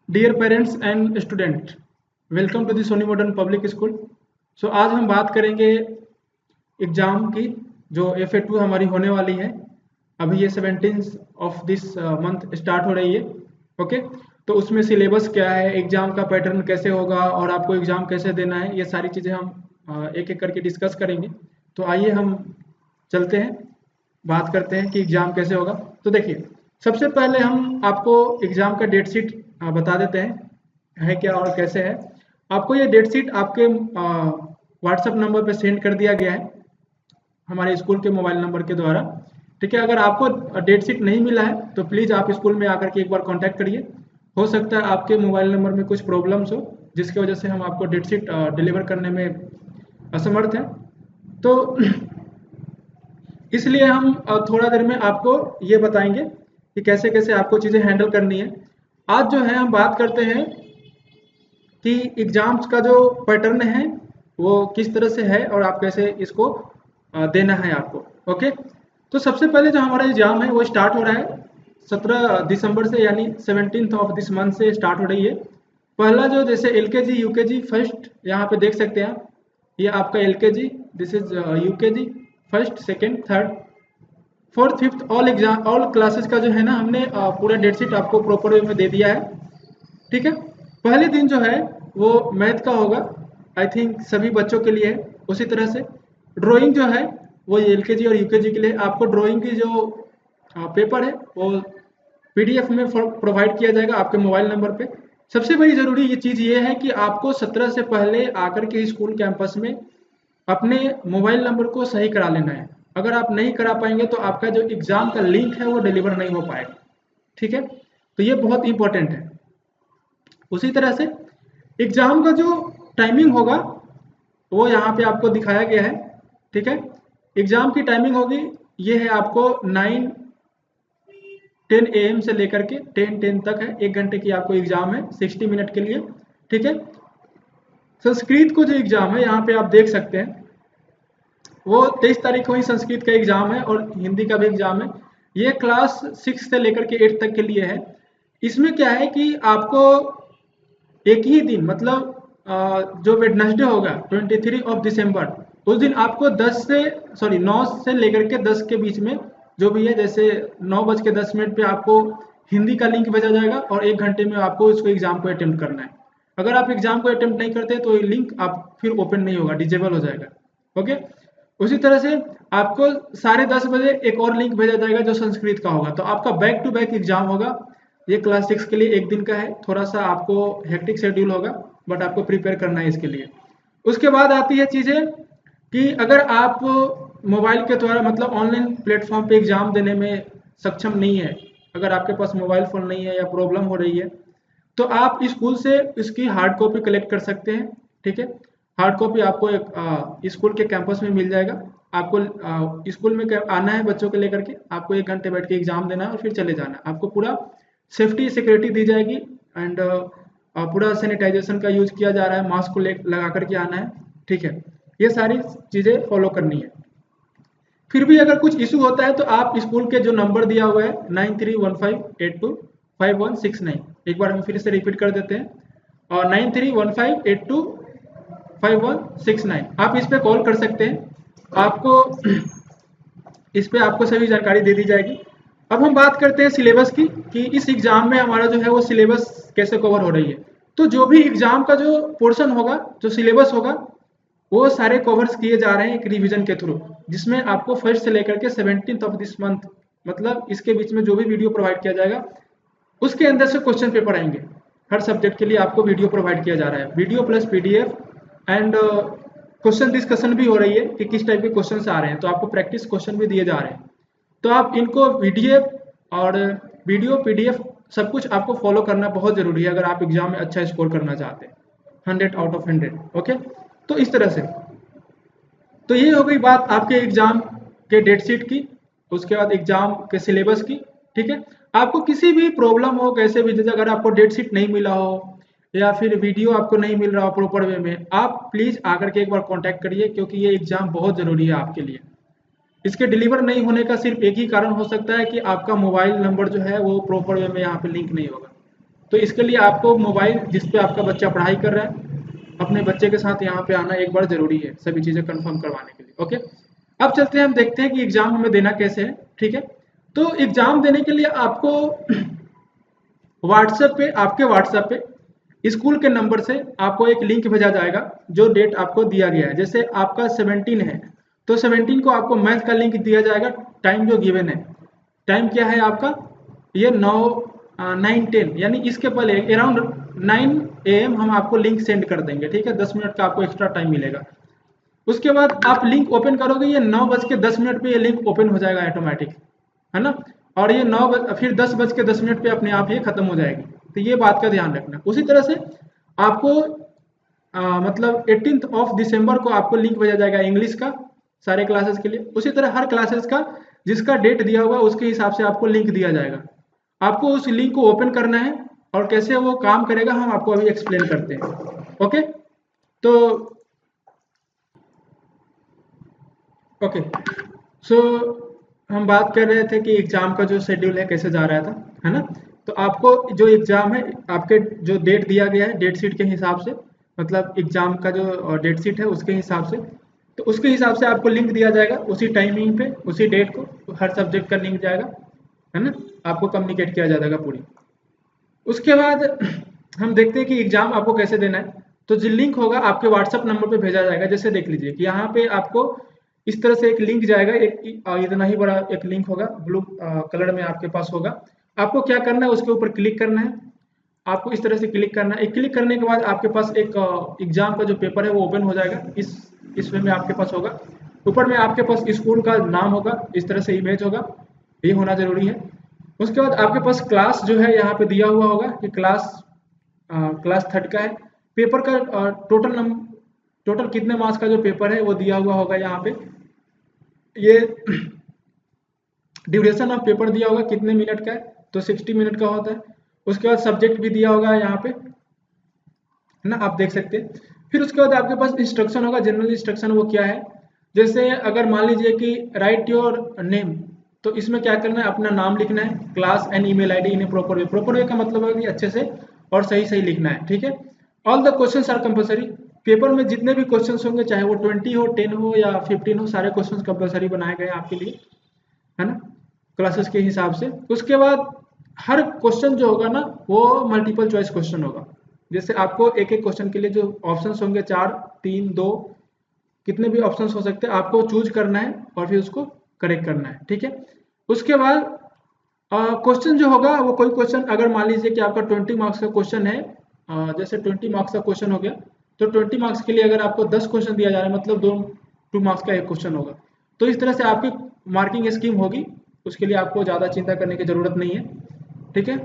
Dear parents and student, welcome to the Soni modern public school. So आज हम बात करेंगे एग्ज़ाम की, जो FA2 हमारी होने वाली है। अभी ये 17 ऑफ दिस मंथ स्टार्ट हो रही है। ओके, तो उसमें सिलेबस क्या है, एग्ज़ाम का पैटर्न कैसे होगा और आपको एग्ज़ाम कैसे देना है, ये सारी चीज़ें हम एक एक करके डिस्कस करेंगे। तो आइए हम चलते हैं, बात करते हैं कि एग्ज़ाम कैसे होगा। तो देखिए, सबसे पहले हम आपको एग्ज़ाम का डेट शीट बता देते हैं है क्या और कैसे है। आपको ये डेट शीट आपके व्हाट्सएप नंबर पे सेंड कर दिया गया है हमारे स्कूल के मोबाइल नंबर के द्वारा। ठीक है, अगर आपको डेट शीट नहीं मिला है तो प्लीज़ आप स्कूल में आकर के एक बार कांटेक्ट करिए। हो सकता है आपके मोबाइल नंबर में कुछ प्रॉब्लम्स हो, जिसकी वजह से हम आपको डेट शीट डिलीवर करने में असमर्थ हैं। तो इसलिए हम थोड़ा देर में आपको ये बताएंगे कि कैसे कैसे आपको चीज़ें हैंडल करनी है। आज जो है हम बात करते हैं कि एग्ज़ाम्स का जो पैटर्न है वो किस तरह से है और आप कैसे इसको देना है आपको। ओके, तो सबसे पहले जो हमारा एग्ज़ाम है वो स्टार्ट हो रहा है 17 दिसंबर से, यानी 17th ऑफ दिस मंथ से स्टार्ट हो रही है। पहला जो जैसे LKG UKG फर्स्ट, यहाँ पे देख सकते हैं आप, ये आपका LKG, this is UKG first second third fourth fifth, all exam all classes का जो है ना, हमने पूरा डेट शीट आपको प्रॉपर वे में दे दिया है। ठीक है, पहले दिन जो है वो मैथ का होगा, आई थिंक सभी बच्चों के लिए है। उसी तरह से ड्राइंग जो है वो LKG और UKG के लिए, आपको ड्राइंग की जो पेपर है वो PDF में प्रोवाइड किया जाएगा आपके मोबाइल नंबर पे। सबसे बड़ी ज़रूरी ये चीज़ ये है कि आपको 17 से पहले आकर के स्कूल कैंपस में अपने मोबाइल नंबर को सही करा लेना है। अगर आप नहीं करा पाएंगे तो आपका जो एग्ज़ाम का लिंक है वो डिलीवर नहीं हो पाएगा। ठीक है, तो ये बहुत इंपॉर्टेंट है। उसी तरह से एग्ज़ाम का जो टाइमिंग होगा वो यहाँ पे आपको दिखाया गया है। ठीक है, एग्ज़ाम की टाइमिंग होगी, ये है आपको 9-10 AM से लेकर के 10-10 तक है। 1 घंटे की आपको एग्ज़ाम है, 60 मिनट के लिए। ठीक है, संस्कृत को जो एग्ज़ाम है यहाँ पे आप देख सकते हैं, वो 23 तारीख को ही संस्कृत का एग्ज़ाम है और हिंदी का भी एग्ज़ाम है। ये क्लास 6 से लेकर के 8 तक के लिए है। इसमें क्या है कि आपको एक ही दिन, मतलब जो वेडनेसडे होगा 23 ऑफ दिसंबर, उस दिन आपको 9 से लेकर के 10 के बीच में जो भी है, जैसे 9:10 पे आपको हिंदी का लिंक भेजा जाएगा और 1 घंटे में आपको इसको एग्ज़ाम को अटेम्प्ट करना है। अगर आप एग्ज़ाम को अटेम्प्ट नहीं करते तो ये लिंक आप फिर ओपन नहीं होगा, डिजेबल हो जाएगा। ओके, उसी तरह से आपको 10:30 एक और लिंक भेजा जाएगा जो संस्कृत का होगा। तो आपका बैक टू बैक एग्जाम होगा। ये क्लास 6 के लिए एक दिन का है, थोड़ा सा आपको हेक्टिक शेड्यूल होगा, बट आपको प्रिपेयर करना है इसके लिए। उसके बाद आती है चीज़ें कि अगर आप मोबाइल के द्वारा, मतलब ऑनलाइन प्लेटफॉर्म पे एग्ज़ाम देने में सक्षम नहीं है, अगर आपके पास मोबाइल फ़ोन नहीं है या प्रॉब्लम हो रही है, तो आप स्कूल से इसकी हार्ड कॉपी कलेक्ट कर सकते हैं। ठीक है, हार्ड कॉपी आपको एक स्कूल के कैंपस में मिल जाएगा। आपको स्कूल में आना है बच्चों को लेकर के, आपको 1 घंटे बैठ के एग्जाम देना है और फिर चले जाना है। आपको पूरा सेफ्टी सिक्योरिटी दी जाएगी एंड पूरा सैनिटाइजेशन का यूज किया जा रहा है, मास्क को लगा करके आना है। ठीक है, ये सारी चीज़ें फॉलो करनी है। फिर भी अगर कुछ इशू होता है तो आप स्कूल के जो नंबर दिया हुआ है 9315825169, एक बार हम फिर से रिपीट कर देते हैं, और 9315825169, आप इस पे कॉल कर सकते हैं। आपको इस पे आपको सभी जानकारी दे दी जाएगी। अब हम बात करते हैं सिलेबस की, कि इस एग्जाम में हमारा जो है वो सिलेबस कैसे कवर हो रही है। तो जो भी एग्जाम का जो पोर्शन होगा, जो सिलेबस होगा, वो सारे कवर्स किए जा रहे हैं एक रिवीजन के थ्रू, जिसमें आपको फर्स्ट से लेकर के 17th ऑफ दिस मंथ, मतलब इसके बीच में जो भी वीडियो प्रोवाइड किया जाएगा उसके अंदर से क्वेश्चन पेपर आएंगे। हर सब्जेक्ट के लिए आपको वीडियो प्रोवाइड किया जा रहा है, video plus PDF and question discussion भी हो रही है कि किस टाइप के क्वेश्चन आ रहे हैं, तो आपको प्रैक्टिस क्वेश्चन भी दिए जा रहे हैं। तो आप इनको PDF और वीडियो PDF सब कुछ आपको फॉलो करना बहुत ज़रूरी है अगर आप एग्जाम में अच्छा स्कोर करना चाहते हैं, 100 आउट ऑफ 100। ओके, तो इस तरह से, तो ये हो गई बात आपके एग्जाम के डेट शीट की, उसके बाद एग्जाम के सिलेबस की। ठीक है, आपको किसी भी प्रॉब्लम हो, कैसे भी, जैसे अगर आपको डेट शीट नहीं मिला हो या फिर वीडियो आपको नहीं मिल रहा हो प्रॉपर वे में, आप प्लीज़ आकर के एक बार कांटेक्ट करिए, क्योंकि ये एग्जाम बहुत ज़रूरी है आपके लिए। इसके डिलीवर नहीं होने का सिर्फ एक ही कारण हो सकता है कि आपका मोबाइल नंबर जो है वो प्रॉपर वे में यहाँ पे लिंक नहीं होगा। तो इसके लिए आपको मोबाइल जिस पे आपका बच्चा पढ़ाई कर रहा है, अपने बच्चे के साथ यहाँ पे आना एक बार ज़रूरी है सभी चीज़ें कंफर्म करवाने के लिए। ओके, अब चलते हैं, हम देखते हैं कि एग्ज़ाम हमें देना कैसे है। ठीक है, तो एग्ज़ाम देने के लिए आपको व्हाट्सएप पे, आपके व्हाट्सएप पे स्कूल के नंबर से आपको एक लिंक भेजा जाएगा जो डेट आपको दिया गया है। जैसे आपका 17 है तो 17 को आपको मैथ का लिंक दिया जाएगा, टाइम जो गिवन है। टाइम क्या है आपका, ये 9 यानी इसके पहले अराउंड 9 AM हम आपको लिंक सेंड कर देंगे। ठीक है, 10 मिनट का आपको एक्स्ट्रा टाइम मिलेगा। उसके बाद आप लिंक ओपन करोगे, ये 9:10 पे ये लिंक ओपन हो जाएगा ऑटोमेटिक, है ना। और ये फिर 10:10 पे अपने आप ये खत्म हो जाएगी। तो ये बात का ध्यान रखना। उसी तरह से आपको मतलब 18 दिसंबर को आपको लिंक भेजा जाएगा इंग्लिश का सारे क्लासेस के लिए। उसी तरह हर क्लासेस का जिसका डेट दिया होगा उसके हिसाब से आपको लिंक दिया जाएगा। आपको उस लिंक को ओपन करना है और कैसे वो काम करेगा हम आपको अभी एक्सप्लेन करते हैं। ओके, तो ओके, सो हम बात कर रहे थे कि एग्जाम का जो शेड्यूल है कैसे जा रहा था, है ना। तो आपको जो एग्जाम है, आपके जो डेट दिया गया है डेट शीट के हिसाब से, मतलब एग्जाम का जो डेट शीट है उसके हिसाब से, तो उसके हिसाब से आपको लिंक दिया जाएगा उसी टाइमिंग पे, उसी डेट को हर सब्जेक्ट का लिंक जाएगा, है ना। आपको कम्युनिकेट किया जाएगा पूरी। उसके बाद हम देखते हैं कि एग्जाम आपको कैसे देना है। तो जो लिंक होगा आपके व्हाट्सएप नंबर पे भेजा जाएगा। जैसे देख लीजिए कि यहाँ पे आपको इस तरह से एक लिंक जाएगा, एक इतना ही बड़ा एक लिंक होगा, ब्लू कलर में आपके पास होगा। आपको क्या करना है, उसके ऊपर क्लिक करना है। आपको इस तरह से क्लिक करना है। क्लिक करने के बाद आपके पास एक एग्जाम का जो पेपर है वो ओपन हो जाएगा। इस वे में आपके पास होगा। ऊपर में आपके पास स्कूल का नाम होगा, इस तरह से इमेज होगा, ये होना जरूरी है। उसके बाद आपके पास क्लास जो है यहाँ पे दिया हुआ होगा कि क्लास थर्ड का है। पेपर का टोटल कितने मार्क्स का जो पेपर है वो दिया हुआ होगा यहाँ पे। ये ड्यूरेशन ऑफ पेपर दिया होगा कितने मिनट का है, तो 60 मिनट का होता है। उसके बाद सब्जेक्ट भी दिया होगा यहाँ पे, है ना, आप देख सकते हैं। फिर उसके बाद आपके पास इंस्ट्रक्शन होगा, जनरल इंस्ट्रक्शन वो क्या है। जैसे अगर मान लीजिए कि राइट योर नेम, तो इसमें क्या करना है, अपना नाम लिखना है, class and email ID in A proper way. Proper way का मतलब है कि अच्छे से और सही सही लिखना है। ठीक है, all the questions are compulsory. Paper में जितने भी क्वेश्चंस होंगे, चाहे वो 20 हो, 10 हो या 15 हो, सारे क्वेश्चंस कंपलसरी बनाए गए हैं आपके लिए, है ना, क्लासेस के हिसाब से। उसके बाद हर क्वेश्चन जो होगा ना वो मल्टीपल चॉइस क्वेश्चन होगा। जैसे आपको एक एक क्वेश्चन के लिए जो ऑप्शंस होंगे, 4, 3, 2, कितने भी ऑप्शंस हो सकते हैं, आपको चूज करना है और फिर उसको करेक्ट करना है। ठीक है, उसके बाद क्वेश्चन जो होगा वो कोई क्वेश्चन, अगर मान लीजिए कि आपका 20 मार्क्स का क्वेश्चन है, जैसे 20 मार्क्स का क्वेश्चन हो गया, तो 20 मार्क्स के लिए अगर आपको 10 क्वेश्चन दिया जा रहा है, मतलब 2 मार्क्स का एक क्वेश्चन होगा। तो इस तरह से आपकी मार्किंग स्कीम होगी, उसके लिए आपको ज़्यादा चिंता करने की ज़रूरत नहीं है। ठीक है,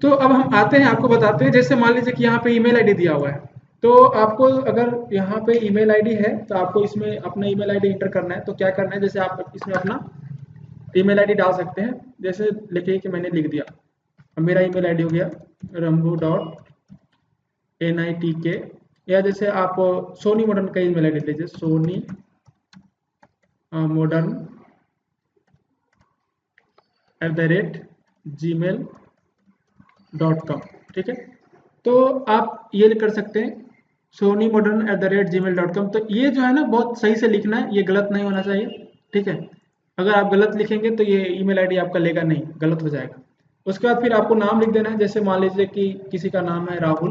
तो अब हम आते हैं, आपको बताते हैं। जैसे मान लीजिए कि यहाँ पे ईमेल आईडी दिया हुआ है, तो आपको अगर यहाँ पे ईमेल आईडी है तो आपको इसमें अपना ईमेल आईडी इंटर करना है। तो क्या करना है, जैसे आप इसमें अपना ईमेल आईडी डाल सकते हैं। जैसे लिखिए कि मैंने लिख दिया, अब मेरा ईमेल आईडी हो गया rambu.nitk, या जैसे आप सोनी मॉडर्न का ईमेल आईडी लीजिए, सोनी modern@gmail.com। ठीक है, तो आप ये कर सकते हैं sonymodern@gmail.com। तो ये जो है ना बहुत सही से लिखना है, ये गलत नहीं होना चाहिए। ठीक है, अगर आप गलत लिखेंगे तो ये ईमेल आईडी आपका लेगा नहीं, गलत हो जाएगा। उसके बाद फिर आपको नाम लिख देना है। जैसे मान लीजिए कि किसी का नाम है राहुल,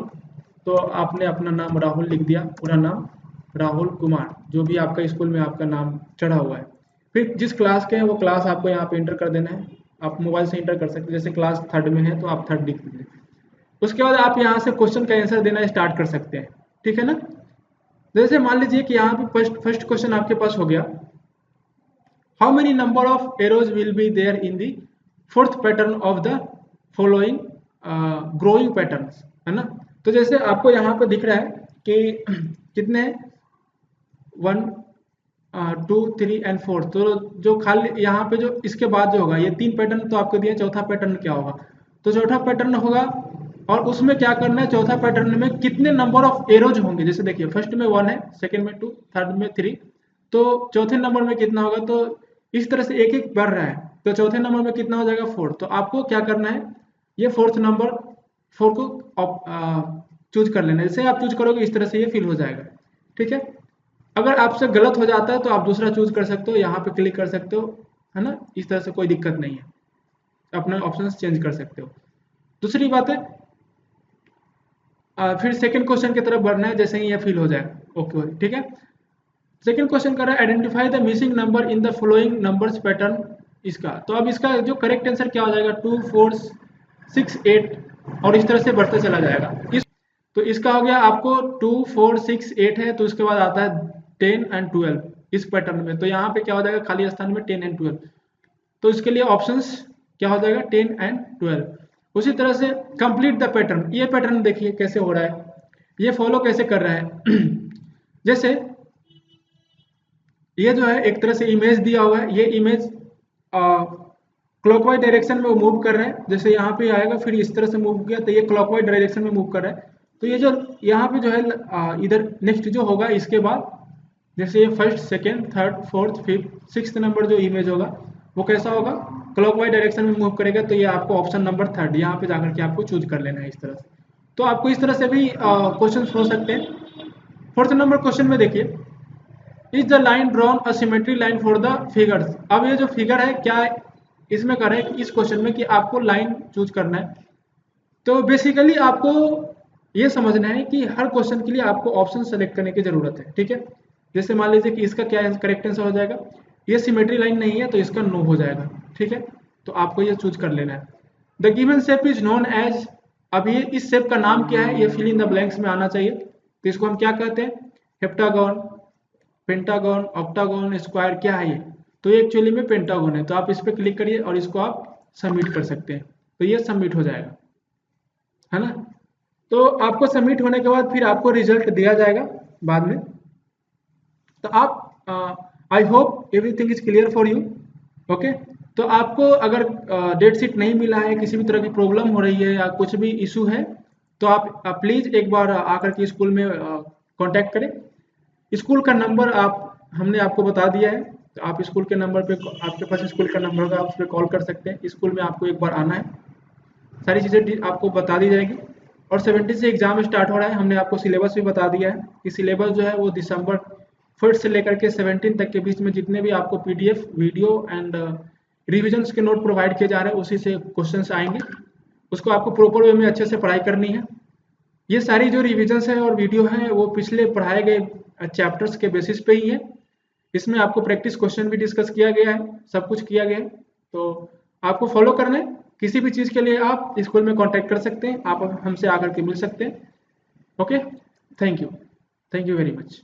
तो आपने अपना नाम राहुल लिख दिया, पूरा नाम राहुल कुमार, जो भी आपका स्कूल में आपका नाम चढ़ा हुआ है। फिर जिस क्लास के हैं वो क्लास आपको यहाँ पे इंटर कर देना है। आप मोबाइल से इंटर कर सकते हैं, जैसे क्लास थर्ड में है तो आप थर्ड लिख दीजिए। उसके बाद आप यहाँ से क्वेश्चन का आंसर देना स्टार्ट कर सकते हैं। ठीक है ना, जैसे मान लीजिए कि यहाँ पे फर्स्ट क्वेश्चन आपके पास हो गया, how many number of arrows will be there in the fourth pattern of the following growing patterns, है ना। तो जैसे आपको यहाँ पे दिख रहा है कि कितने 1, 2, 3 एंड 4, तो जो खाली यहाँ पे जो इसके बाद जो होगा, ये 3 पैटर्न तो आपको दिया, चौथा पैटर्न क्या होगा, तो चौथा पैटर्न होगा। और उसमें क्या करना है, चौथा पैटर्न में कितने नंबर ऑफ एरोज होंगे। जैसे देखिए फर्स्ट में 1 है, सेकंड में 2, थर्ड में 3, तो चौथे नंबर में कितना होगा। तो इस तरह से एक एक बढ़ रहा है, तो चौथे नंबर में कितना हो जाएगा 4। तो आपको क्या करना है, ये फोर्थ नंबर 4 को चूज कर लेना है। जैसे आप चूज करोगे इस तरह से ये फिल हो जाएगा, ठीक है। अगर आपसे गलत हो जाता है तो आप दूसरा चूज कर सकते हो, यहाँ पे क्लिक कर सकते हो, है ना। इस तरह से कोई दिक्कत नहीं है, अपना ऑप्शन चेंज कर सकते हो। दूसरी बात है, फिर सेकंड क्वेश्चन की तरफ बढ़ना है जैसे ही ये फिल हो जाए। ओके, ठीक है। सेकंड क्वेश्चन कर रहा है identify the missing number in the following numbers pattern. इसका तो अब इसका जो करेक्ट आंसर क्या हो जाएगा, 2 4 6 8 और इस तरह से बढ़ते चला जाएगा। तो इसका हो गया आपको 2 4 6 8 है, तो उसके बाद आता है 10 एंड 12 इस पैटर्न में। तो यहाँ पे क्या हो जाएगा, खाली स्थान में 10 एंड 12। तो इसके लिए ऑप्शंस क्या हो जाएगा, 10 एंड 12। उसी तरह से कंप्लीट द पैटर्न, ये पैटर्न देखिए कैसे हो रहा है, ये फॉलो कैसे कर रहा है। जैसे ये जो है एक तरह से इमेज दिया हुआ है, ये इमेज क्लॉकवाइज डायरेक्शन में वो मूव कर रहे हैं। जैसे यहाँ पे आएगा फिर इस तरह से मूव किया तो ये क्लॉकवाइज डायरेक्शन में मूव कर रहा है। तो ये जो यहाँ पे जो है इधर नेक्स्ट जो होगा इसके बाद, जैसे ये first second third fourth fifth six number जो इमेज होगा वो कैसा होगा, क्लॉकवाइज डायरेक्शन में मूव करेगा। तो ये आपको ऑप्शन नंबर थर्ड यहाँ पे जाकर के आपको चूज कर लेना है इस तरह से। तो आपको इस तरह से भी क्वेश्चन हो सकते हैं। फोर्थ नंबर क्वेश्चन में देखिए, is the line drawn a symmetry line for the figures. अब ये जो फिगर है क्या इसमें कर रहे हैं इस क्वेश्चन में कि आपको लाइन चूज करना है। तो बेसिकली आपको ये समझना है कि हर क्वेश्चन के लिए आपको ऑप्शन सेलेक्ट करने की जरूरत है, ठीक है। जैसे मान लीजिए कि इसका क्या करेक्ट आंसर हो जाएगा, ये सिमेट्री लाइन नहीं है तो इसका नो हो जाएगा, ठीक है। तो आपको ये चूज कर लेना है। The given shape is known as, अब ये इस शेप का नाम क्या है, ये फिल इन द ब्लैंक्स में आना चाहिए। तो इसको हम क्या कहते हैं, हेप्टागन, पेंटागन, ऑक्टागन, स्क्वायर, क्या है ये, तो ये एक्चुअली में पेंटागन है। तो आप इस पर क्लिक करिए और इसको आप सबमिट कर सकते हैं। तो ये सबमिट हो जाएगा, है ना। तो आपको सबमिट होने के बाद फिर आपको रिजल्ट दिया जाएगा बाद में। तो आप I hope everything is clear for you. Okay, तो आपको अगर डेट शीट नहीं मिला है, किसी भी तरह की प्रॉब्लम हो रही है या कुछ भी इशू है, तो आप प्लीज़ एक बार आकर के स्कूल में कांटेक्ट करें। स्कूल का नंबर आप हमने आपको बता दिया है, तो आप स्कूल के नंबर पे, आपके पास स्कूल का नंबर होगा, आप उस पर कॉल कर सकते हैं। स्कूल में आपको एक बार आना है, सारी चीज़ें आपको बता दी जाएगी। और 17 से एग्जाम स्टार्ट हो रहा है, हमने आपको सिलेबस भी बता दिया है कि सिलेबस जो है वो दिसंबर 1 से लेकर के 17 तक के बीच में जितने भी आपको पीडीएफ वीडियो एंड रिविजन्स के नोट प्रोवाइड किए जा रहे हैं उसी से क्वेश्चंस आएंगे। उसको आपको प्रॉपर वे में अच्छे से पढ़ाई करनी है। ये सारी जो रिविजन्स है और वीडियो हैं वो पिछले पढ़ाए गए चैप्टर्स के बेसिस पे ही है। इसमें आपको प्रैक्टिस क्वेश्चन भी डिस्कस किया गया है, सब कुछ किया गया है। तो आपको फॉलो करना है। किसी भी चीज़ के लिए आप स्कूल में कांटेक्ट कर सकते हैं, आप हमसे आकर के मिल सकते हैं। Okay, thank you very much.